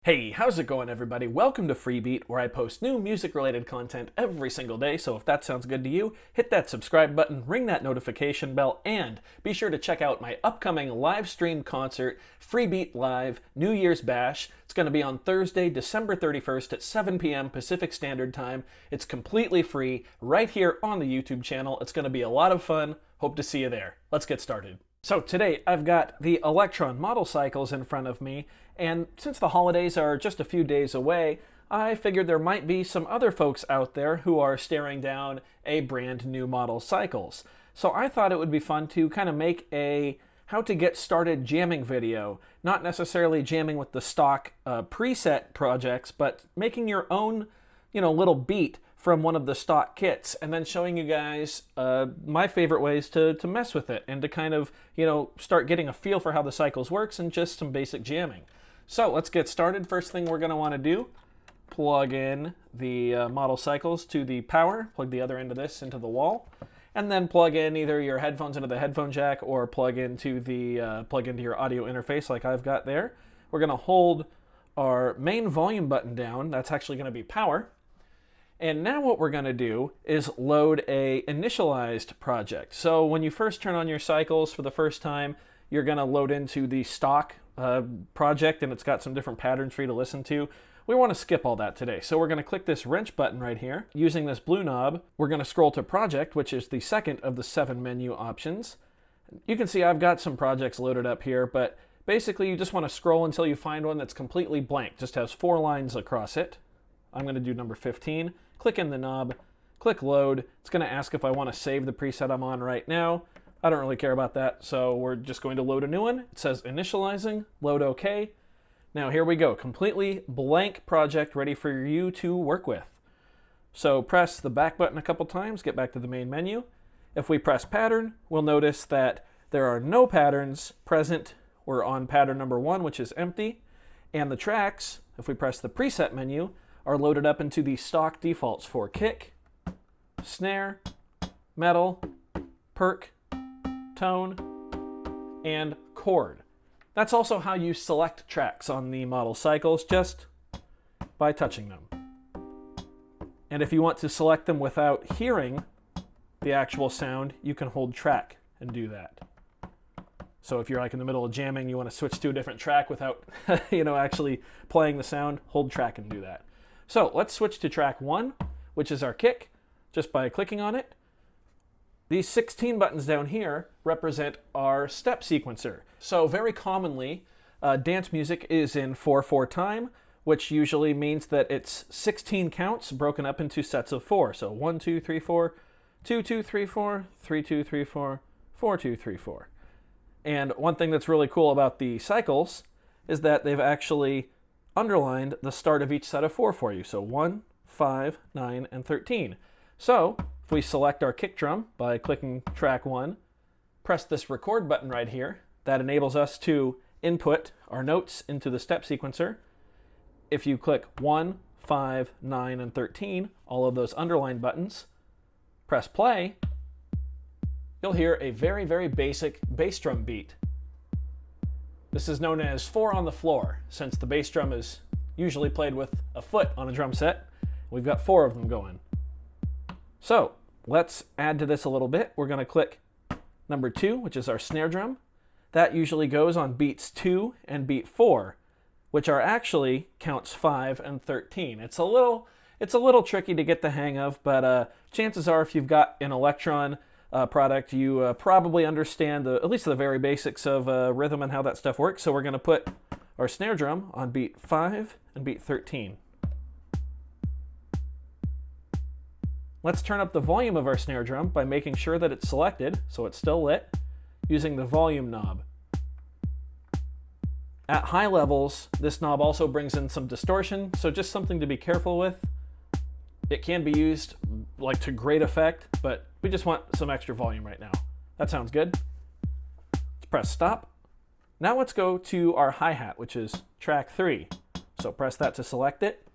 Hey, how's it going, everybody? Welcome to Freebeat, where I post new music-related content every single day, so if that sounds good to you, hit that subscribe button, ring that notification bell, and be sure to check out my upcoming live stream concert, Freebeat Live New Year's Bash. It's going to be on Thursday, December 31st at 7 p.m. Pacific Standard Time. It's completely free, right here on the YouTube channel. It's going to be a lot of fun. Hope to see you there. Let's get started. So today I've got the Elektron Model cycles in front of me, and since the holidays are just a few days away, I figured there might be some other folks out there who are staring down a brand new model cycles. So I thought it would be fun to kind of make a how to get started jamming video, not necessarily jamming with the stock preset projects, but making your own, little beat from one of the stock kits, and then showing you guys my favorite ways to mess with it and to kind of, start getting a feel for how the cycles works and just some basic jamming. So let's get started. First thing we're going to want to do, plug in the model cycles to the power, plug the other end of this into the wall, and then plug in either your headphones into the headphone jack or plug into your audio interface like I've got there. We're going to hold our main volume button down. That's actually going to be power. And now what we're going to do is load a initialized project. So when you first turn on your cycles for the first time, you're going to load into the stock project, and it's got some different patterns for you to listen to. We want to skip all that today. So we're going to click this wrench button right here. Using this blue knob, we're going to scroll to project, which is the second of the 7 menu options. You can see I've got some projects loaded up here, but basically you just want to scroll until you find one that's completely blank, just has 4 lines across it. I'm going to do number 15. Click in the knob, click load. It's going to ask if I want to save the preset I'm on right now. I don't really care about that, so we're just going to load a new one. It says initializing, load OK. Now here we go, completely blank project ready for you to work with. So press the back button a couple times, get back to the main menu. If we press pattern, we'll notice that there are no patterns present. We're on pattern number 1, which is empty. And the tracks, if we press the preset menu, are loaded up into the stock defaults for kick, snare, metal, perk, tone, and chord. That's also how you select tracks on the model cycles, just by touching them. And if you want to select them without hearing the actual sound, you can hold track and do that. So if you're like in the middle of jamming, you want to switch to a different track without actually playing the sound, hold track and do that. So let's switch to track 1, which is our kick, just by clicking on it. These 16 buttons down here represent our step sequencer. So very commonly, dance music is in 4/4 time, which usually means that it's 16 counts broken up into sets of 4. So 1, 2, 3, 4, 2, 2, 3, 4, 3, 2, 3, 4, 4, 2, 3, 4. And one thing that's really cool about the cycles is that they've actually underlined the start of each set of 4 for you. So 1, 5, 9, and 13. So if we select our kick drum by clicking track 1, press this record button right here, that enables us to input our notes into the step sequencer. If you click 1, 5, 9, and 13, all of those underlined buttons, press play, you'll hear a very, very basic bass drum beat. This is known as 4 on the floor, since the bass drum is usually played with a foot on a drum set. We've got 4 of them going. So let's add to this a little bit. We're going to click number 2, which is our snare drum. That usually goes on beats 2 and beat 4, which are actually counts 5 and 13. It's a little tricky to get the hang of, but chances are if you've got an Elektron product, you probably understand at least the very basics of rhythm and how that stuff works. So we're going to put our snare drum on beat 5 and beat 13. Let's turn up the volume of our snare drum by making sure that it's selected, so it's still lit, using the volume knob. At high levels, this knob also brings in some distortion, so just something to be careful with. It can be used to great effect, but we just want some extra volume right now. That sounds good. Let's press stop. Now let's go to our hi-hat, which is track 3. So press that to select it.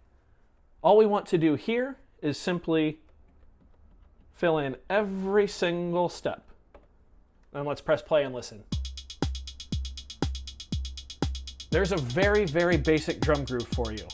All we want to do here is simply fill in every single step. And let's press play and listen. There's a very, very basic drum groove for you.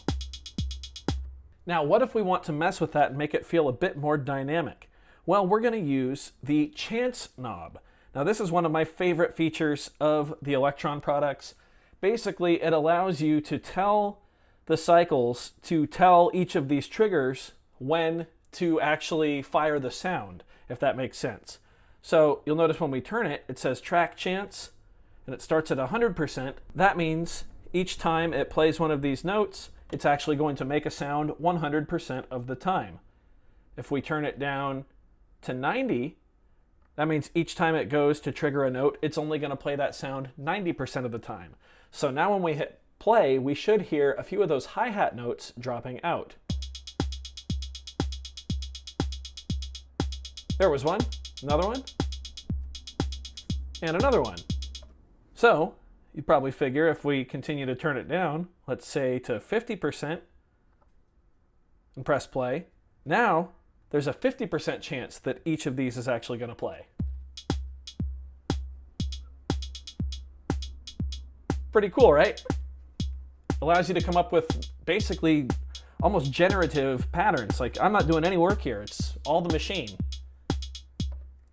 Now, what if we want to mess with that and make it feel a bit more dynamic? Well, we're going to use the chance knob. Now, this is one of my favorite features of the Elektron products. Basically, it allows you to tell the cycles to tell each of these triggers when to actually fire the sound, if that makes sense. So you'll notice when we turn it, it says track chance, and it starts at 100%. That means each time it plays one of these notes, it's actually going to make a sound 100% of the time. If we turn it down to 90, that means each time it goes to trigger a note, it's only going to play that sound 90% of the time. So now when we hit play, we should hear a few of those hi-hat notes dropping out. There was one, another one, and another one. So you'd probably figure if we continue to turn it down, let's say to 50%, and press play, now there's a 50% chance that each of these is actually going to play. Pretty cool, right? Allows you to come up with basically almost generative patterns. Like, I'm not doing any work here. It's all the machine.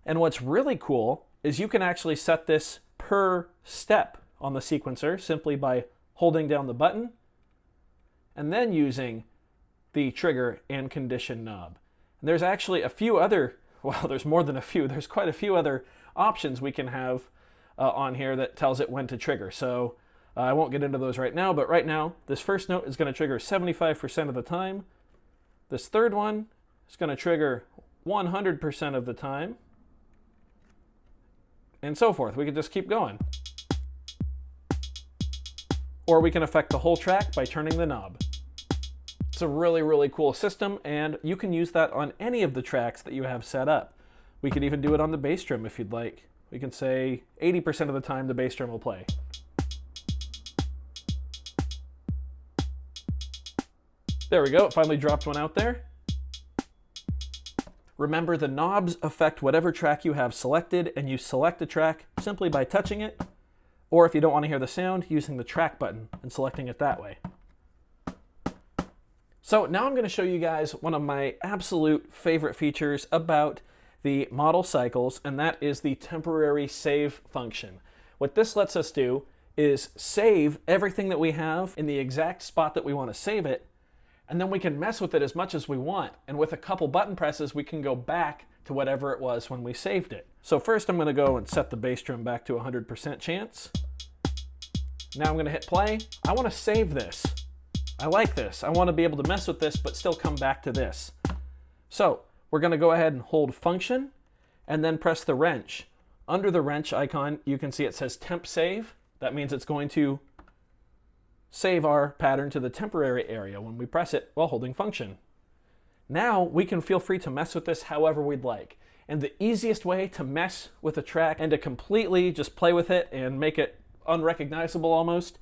And what's really cool is you can actually set this per step on the sequencer simply by holding down the button and then using the trigger and condition knob. And there's actually a few other, well, there's more than a few. There's quite a few other options we can have on here that tells it when to trigger. So I won't get into those right now, but right now, this first note is going to trigger 75% of the time. This third one is going to trigger 100% of the time, and so forth. We can just keep going. Or we can affect the whole track by turning the knob. It's a really, really cool system, and you can use that on any of the tracks that you have set up. We could even do it on the bass drum if you'd like. We can say 80% of the time the bass drum will play. There we go, it finally dropped one out there. Remember, the knobs affect whatever track you have selected, and you select a track simply by touching it, or if you don't want to hear the sound, using the track button and selecting it that way. So now I'm going to show you guys one of my absolute favorite features about the model cycles, and that is the temporary save function. What this lets us do is save everything that we have in the exact spot that we want to save it, and then we can mess with it as much as we want. And with a couple button presses, we can go back to whatever it was when we saved it. So first I'm going to go and set the bass drum back to 100% chance. Now I'm going to hit play. I want to save this. I like this. I want to be able to mess with this, but still come back to this. So we're going to go ahead and hold function, and then press the wrench. Under the wrench icon, you can see it says temp save. That means it's going to save our pattern to the temporary area when we press it while holding function. Now we can feel free to mess with this however we'd like. And the easiest way to mess with a track and to completely just play with it and make it unrecognizable almost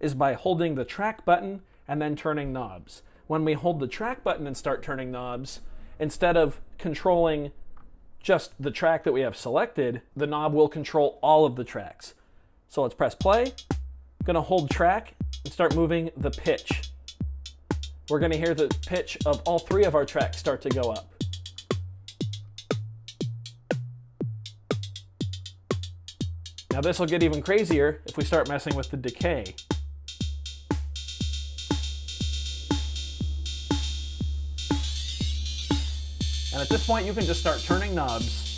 is by holding the track button and then turning knobs. When we hold the track button and start turning knobs, instead of controlling just the track that we have selected, the knob will control all of the tracks. So let's press play. I'm going to hold track and start moving the pitch. We're going to hear the pitch of all three of our tracks start to go up. Now this will get even crazier if we start messing with the decay. And at this point you can just start turning knobs.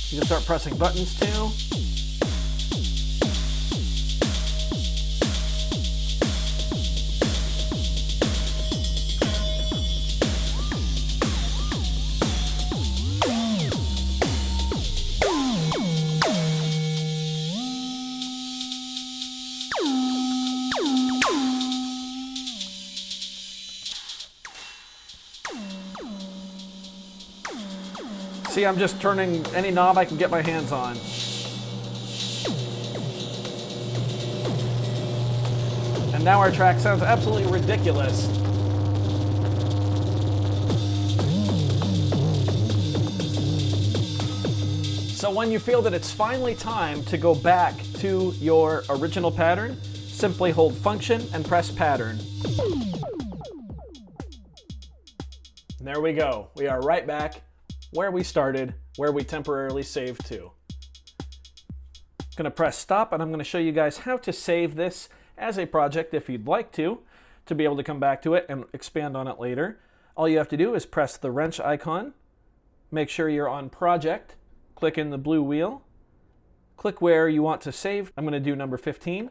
You can start pressing buttons too. See, I'm just turning any knob I can get my hands on. And now our track sounds absolutely ridiculous. So when you feel that it's finally time to go back to your original pattern, simply hold Function and press Pattern. And there we go. We are right back where we started, where we temporarily saved to. I'm going to press Stop, and I'm going to show you guys how to save this as a project if you'd like to be able to come back to it and expand on it later. All you have to do is press the wrench icon, make sure you're on Project, click in the blue wheel, click where you want to save. I'm going to do number 15,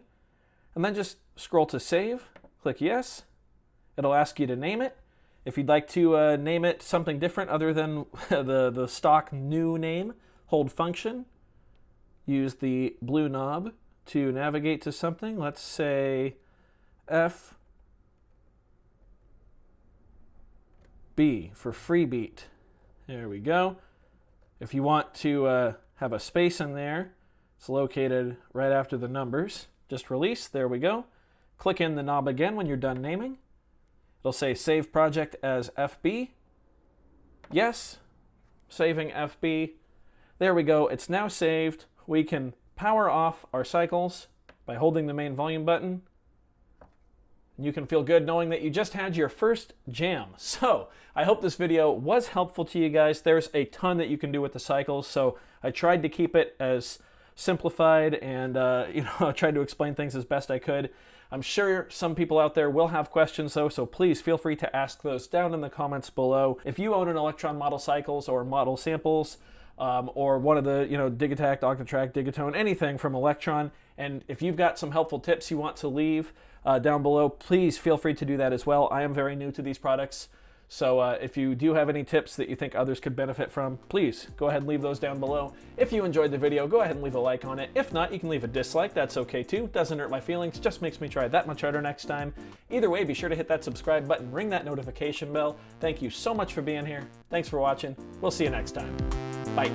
and then just scroll to Save, click Yes. It'll ask you to name it. If you'd like to name it something different other than the stock new name, hold Function, use the blue knob to navigate to something. Let's say FB for Freebeat. There we go. If you want to have a space in there, it's located right after the numbers. Just release, there we go. Click in the knob again when you're done naming. It'll say Save Project as FB. Yes, saving FB. There we go, it's now saved. We can power off our cycles by holding the main volume button. You can feel good knowing that you just had your first jam. So I hope this video was helpful to you guys. There's a ton that you can do with the cycles, so I tried to keep it as simplified and I tried to explain things as best I could. I'm sure some people out there will have questions though, so please feel free to ask those down in the comments below. If you own an Elektron Model cycles or model samples, or one of the, Digitact, Octatrack, Digatone, anything from Elektron, and if you've got some helpful tips you want to leave down below, please feel free to do that as well. I am very new to these products, so if you do have any tips that you think others could benefit from, please go ahead and leave those down below. If you enjoyed the video, go ahead and leave a like on it. If not, you can leave a dislike. That's okay too. Doesn't hurt my feelings, just makes me try that much harder next time. Either way, be sure to hit that subscribe button, ring that notification bell. Thank you so much for being here. Thanks for watching. We'll see you next time. Bye.